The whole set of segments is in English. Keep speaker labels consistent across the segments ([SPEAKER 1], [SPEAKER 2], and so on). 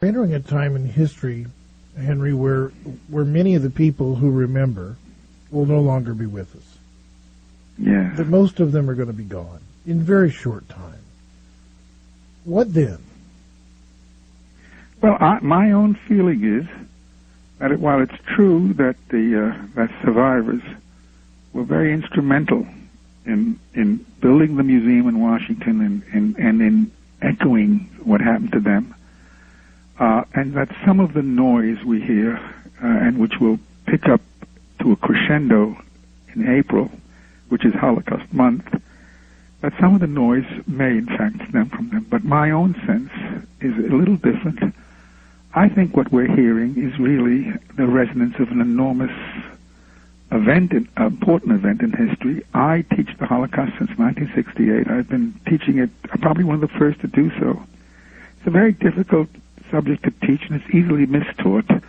[SPEAKER 1] entering a time in history, Henry, where many of the people who remember will no longer be with us.
[SPEAKER 2] Yeah.
[SPEAKER 1] That most of them are going to be gone in very short time. What then?
[SPEAKER 2] Well, my own feeling is that while it's true that that survivors were very instrumental in building the museum in Washington and in echoing what happened to them, and that some of the noise we hear, and which will pick up to a crescendo in April, which is Holocaust month, that some of the noise may in fact stem from them. But my own sense is a little different. I think what we're hearing is really the resonance of an enormous event, important event in history. I teach the Holocaust since 1968. I've been teaching it, I'm probably one of the first to do so. It's a very difficult subject to teach, and it's easily mistaught.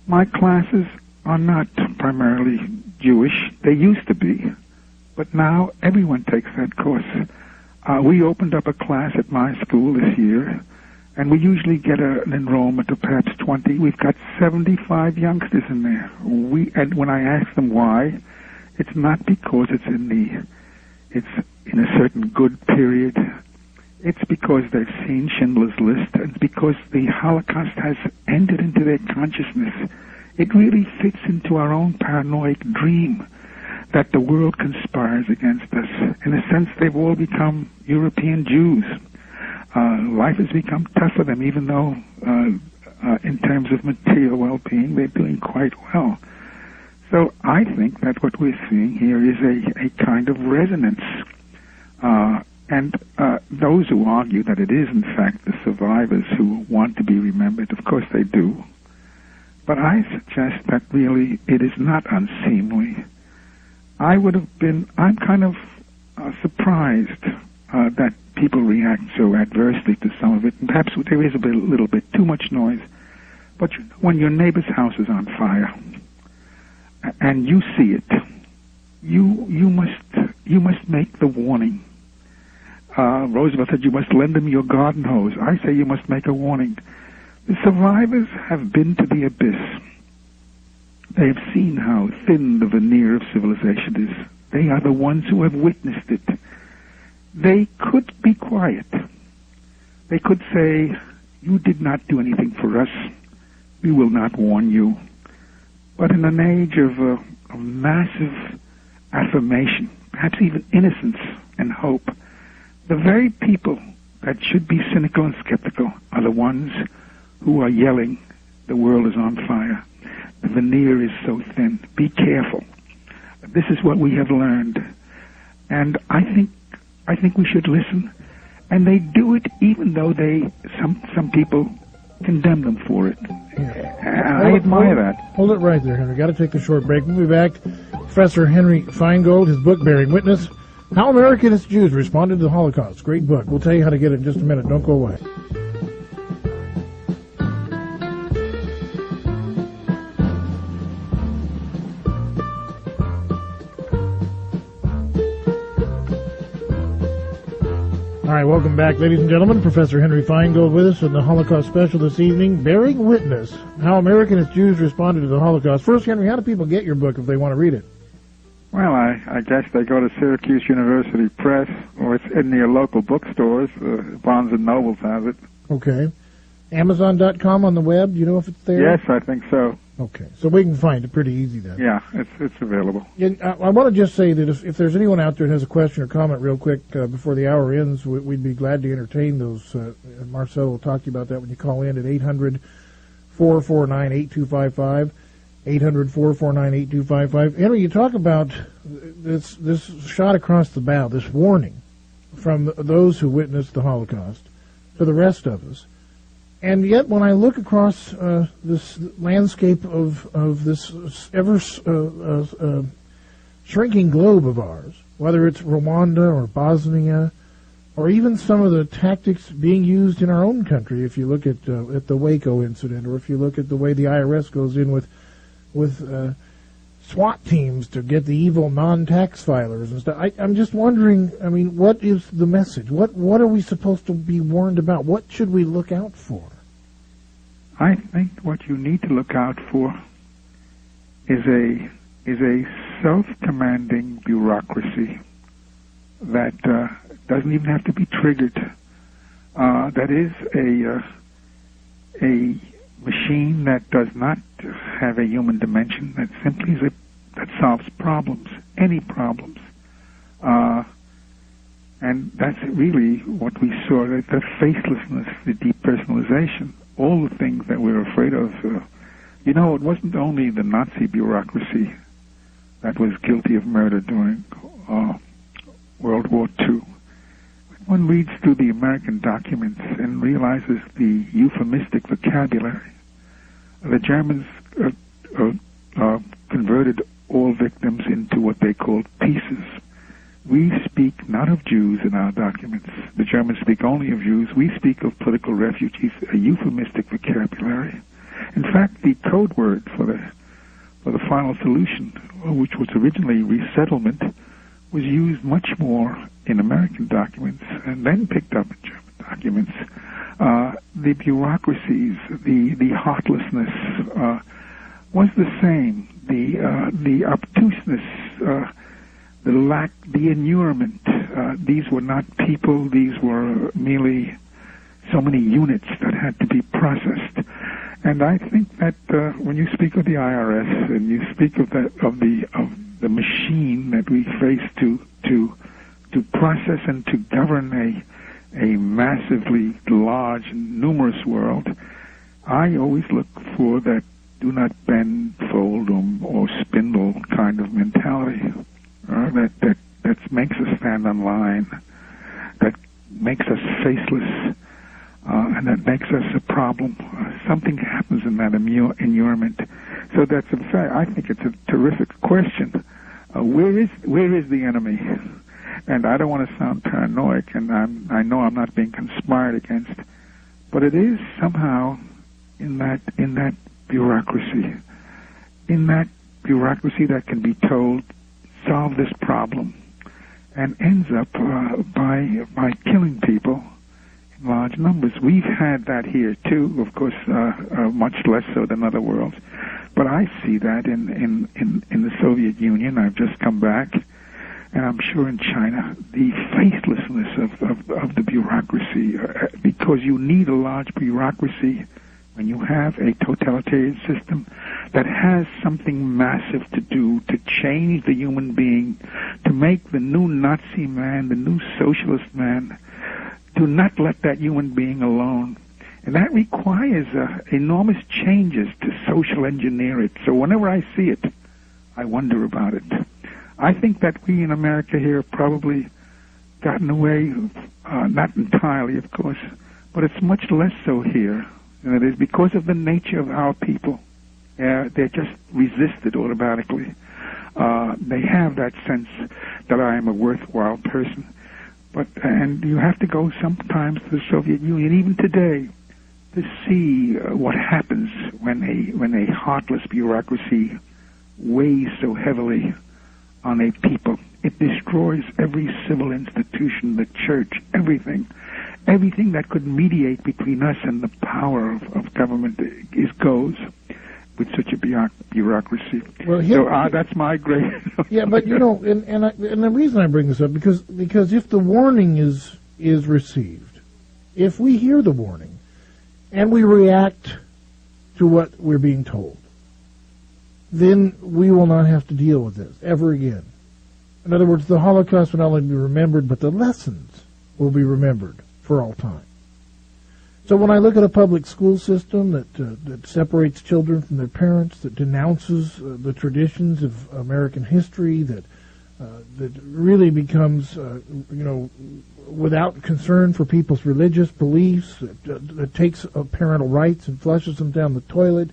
[SPEAKER 2] My classes are not primarily Jewish. They used to be, but now everyone takes that course. We opened up a class at my school this year, and we usually get an enrollment of perhaps 20. We've got 75 youngsters in there. And when I ask them why, it's not because it's in a certain good period. It's because they've seen Schindler's List, and because the Holocaust has entered into their consciousness. It really fits into our own paranoid dream that the world conspires against us. In a sense, they've all become European Jews. Life has become tough for them, even though in terms of material well-being, they're doing quite well. So I think that what we're seeing here is a kind of resonance. And those who argue that it is, in fact, the survivors who want to be remembered, of course they do. But I suggest that really it is not unseemly. I'm kind of surprised that people react so adversely to some of it, and perhaps there is a little bit too much noise. But when your neighbor's house is on fire, and you see it, you must make the warning. Roosevelt said you must lend them your garden hose. I say you must make a warning. The survivors have been to the abyss. They have seen how thin the veneer of civilization is. They are the ones who have witnessed it. They could be quiet. They could say, you did not do anything for us. We will not warn you. But in an age of massive affirmation, perhaps even innocence and hope, the very people that should be cynical and skeptical are the ones who are yelling, the world is on fire. The veneer is so thin. Be careful. This is what we have learned. And I think we should listen. And they do it even though some people condemn them for it. Yeah. I admire that.
[SPEAKER 1] Hold it right there, Henry. Got to take a short break. We'll be back. Professor Henry Feingold, his book, Bearing Witness, How Americanist Jews Responded to the Holocaust. Great book. We'll tell you how to get it in just a minute. Don't go away. All right, welcome back, ladies and gentlemen. Professor Henry Feingold with us in the Holocaust special this evening, Bearing Witness, How Americanist Jews Responded to the Holocaust. First, Henry, how do people get your book if they want to read it?
[SPEAKER 2] Well, I guess they go to Syracuse University Press, or it's in their local bookstores. Barnes & Noble has it. Okay.
[SPEAKER 1] Amazon.com on the web, do you know if it's there?
[SPEAKER 2] Yes, I think so.
[SPEAKER 1] Okay, so we can find it pretty easy then.
[SPEAKER 2] Yeah, it's available.
[SPEAKER 1] And I want to just say that if there's anyone out there that has a question or comment real quick before the hour ends, we'd be glad to entertain those. Marcel will talk to you about that when you call in at 800-449-8255, 800-449-8255. Henry, you talk about this shot across the bow, this warning from those who witnessed the Holocaust to the rest of us. And yet, when I look across this landscape of this ever shrinking globe of ours, whether it's Rwanda or Bosnia, or even some of the tactics being used in our own country, if you look at the Waco incident, or if you look at the way the IRS goes in with SWAT teams to get the evil non-tax filers and stuff. I'm just wondering, I mean, what is the message? What are we supposed to be warned about? What should we look out for?
[SPEAKER 2] I think what you need to look out for is a self-commanding bureaucracy that doesn't even have to be triggered. That is a machine that does not have a human dimension. That simply is that solves problems, any problems. And that's really what we saw, the facelessness, the depersonalization, all the things that we're afraid of. It wasn't only the Nazi bureaucracy that was guilty of murder during World War II. One reads through the American documents and realizes the euphemistic vocabulary. The Germans converted all victims into what they called pieces. We speak not of Jews in our documents. The Germans speak only of Jews. We speak of political refugees, a euphemistic vocabulary. In fact, the code word for the final solution, which was originally resettlement, was used much more in American documents and then picked up in German documents. The bureaucracies, the heartlessness was the same. The obtuseness, the lack, the inurement. These were not people. These were merely so many units that had to be processed. And I think that when you speak of the IRS and you speak of the machine that we face to process and to govern a massively large and numerous world, I always look for that do not bend, fold, or spindle kind of mentality. That makes us stand on line, that makes us faceless, and that makes us a problem. Something happens in that inurement. So that's a fact. I think it's a terrific question. Where is the enemy? And I don't want to sound paranoid, and I know I'm not being conspired against, but it is somehow in that bureaucracy, that can be told, solve this problem, and ends up by killing people in large numbers. We've had that here too, of course, much less so than other worlds. But I see that in the Soviet Union. I've just come back, and I'm sure in China, the facelessness of the bureaucracy, because you need a large bureaucracy when you have a totalitarian system that has something massive to do to change the human being, to make the new Nazi man, the new socialist man, to not let that human being alone. And that requires enormous changes to social engineer it. So whenever I see it, I wonder about it. I think that we in America here have probably gotten away, not entirely, of course, but it's much less so here than it is because of the nature of our people. They're just resisted automatically. They have that sense that I am a worthwhile person. And you have to go sometimes to the Soviet Union, even today, to see what happens when a heartless bureaucracy weighs so heavily on a people. It destroys every civil institution, the church, everything that could mediate between us and the power of government goes with such a bureaucracy. Well, that's my great.
[SPEAKER 1] Yeah, but and the reason I bring this up because if the warning is received, if we hear the warning, and we react to what we're being told, then we will not have to deal with this ever again. In other words, the Holocaust will not only be remembered, but the lessons will be remembered for all time. So when I look at a public school system that separates children from their parents, that denounces the traditions of American history, that really becomes, without concern for people's religious beliefs, that takes parental rights and flushes them down the toilet.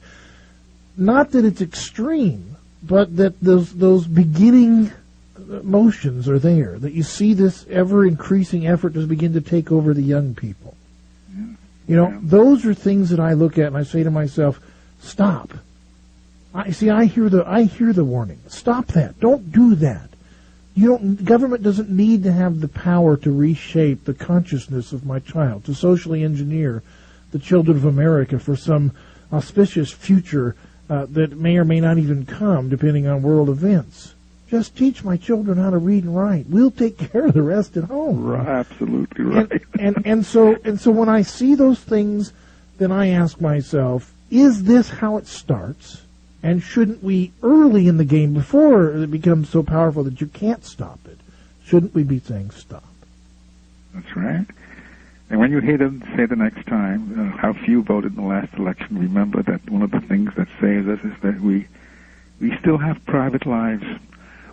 [SPEAKER 1] Not that it's extreme, but that those beginning motions are there, that you see this ever-increasing effort to begin to take over the young people. Those are things that I look at and I say to myself, stop. I hear the warning. Stop that. Don't do that. Government doesn't need to have the power to reshape the consciousness of my child, to socially engineer the children of America for some auspicious future that may or may not even come, depending on world events. Just teach my children how to read and write. We'll take care of the rest at home.
[SPEAKER 2] Right, absolutely right.
[SPEAKER 1] And so when I see those things, then I ask myself, is this how it starts? And shouldn't we, early in the game, before it becomes so powerful that you can't stop it, shouldn't we be saying stop?
[SPEAKER 2] That's right. And when you hear them say the next time how few voted in the last election, remember that one of the things that saves us is that we still have private lives.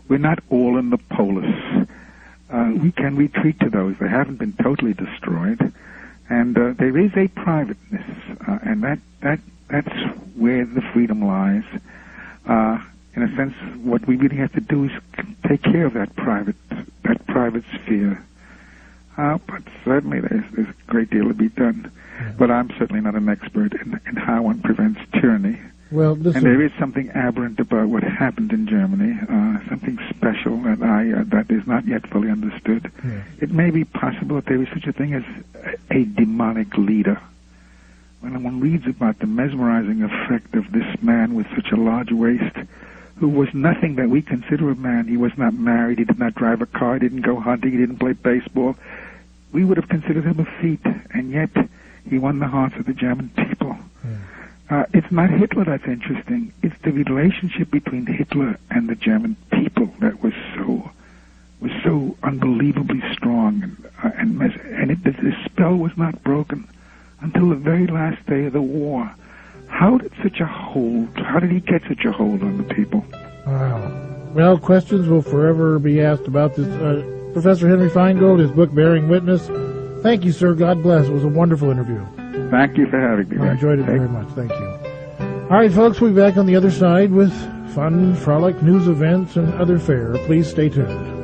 [SPEAKER 2] We're not all in the polis. We can retreat to those. They haven't been totally destroyed. And there is a privateness, and that's where the freedom lies. In a sense, what we really have to do is take care of that private sphere. But certainly there's a great deal to be done. Yeah. But I'm certainly not an expert in how one prevents tyranny.
[SPEAKER 1] Well,
[SPEAKER 2] and there is something aberrant about what happened in Germany, something special that is not yet fully understood.
[SPEAKER 1] Yeah.
[SPEAKER 2] It may be possible that there is such a thing as a demonic leader. When one reads about the mesmerizing effect of this man with such a large waist, who was nothing that we consider a man. He was not married, he did not drive a car, he didn't go hunting, he didn't play baseball. We would have considered him a feat, and yet he won the hearts of the German people. It's not Hitler that's interesting. It's the relationship between Hitler and the German people that was so unbelievably strong, and the spell was not broken until the very last day of the war. How did he get such a hold on the people?
[SPEAKER 1] Wow. Well, questions will forever be asked about this. Professor Henry Feingold, his book, Bearing Witness. Thank you, sir. God bless. It was a wonderful interview.
[SPEAKER 2] Thank you for having me.
[SPEAKER 1] I enjoyed it very much. Thank you. All right, folks, we'll be back on the other side with fun, frolic, news events, and other fare. Please stay tuned.